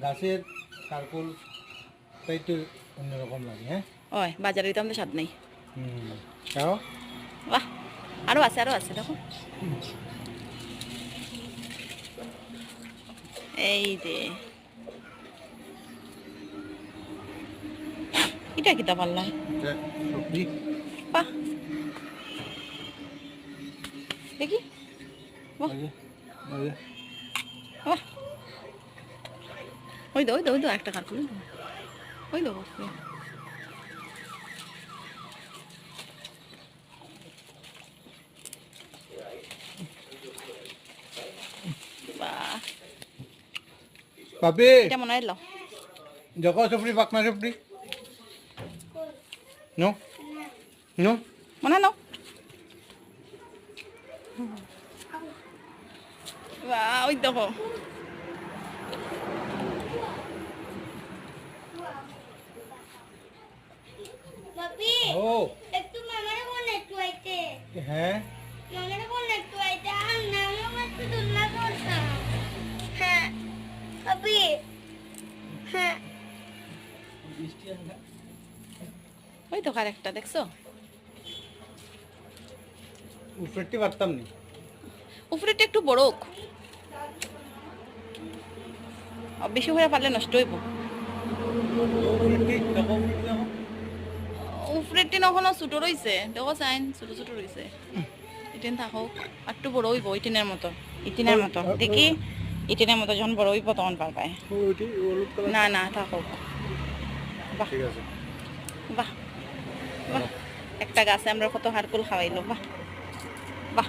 গাছের কারকুল একটু অন্যরকম লাগে। হ্যাঁ ওই বাজারে তো আমাদের স্বাদ নেই। তাও বাহ, আরো আছে দেখো। এই যে এটা কিতা পারলাম। সবজি বাহ, দেখি। বাহ বাহ, ওই দো একটা কারকুল, ওই দো বাহ, পাপি এটা মনে হয় লো দেখো সবজি পাকনা সবজি নো নো মনে হয় নাও। বাহ, ওই দেখো। Papi, ও একটু মামার কোন একটু আইতে হ্যাঁ মামার কোন একটু আইতে আর নাম একটু দুলনা করতাম। হ্যাঁ পাপি, হ্যাঁ ওই তো আরেকটা দেখছো, উপরেরটি পারতাম নি উপরেটা একটু বড় হোক, বেশি হয়ে পারলে নষ্ট হইব। উপরেরটি দেখো উপরেরটি দেখো উপরেরটি নখনো ছোট রইছে, দেখো চাইন ছোট রইছে। ইটিন থাকুক আর একটু বড় হইব ইটিনের মতো, দেখি ইটিনের মতো যখন বড় হইব তখন পারবাই। ওইটি হলুদ কালার না থাকুক। বাহ ঠিক আছে বাহ বাহ, একটা গাছে আমরা কত হারকুল খাওয়াইলো। বাহ বাহ,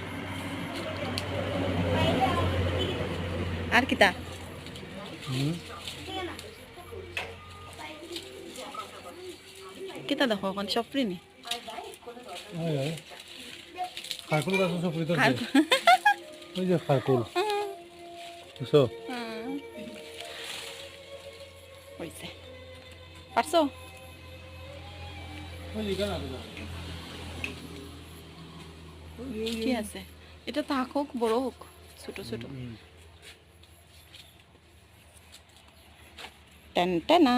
আর কিতা কিতা দেখো এখন সফরি নি কারকুল গাছ সবজি তো ওই যে কারকুল বুঝছো হয়েছে, পারছো। কি আছে এটা, থাকুক বড় হোক ছোট টেন টেনা।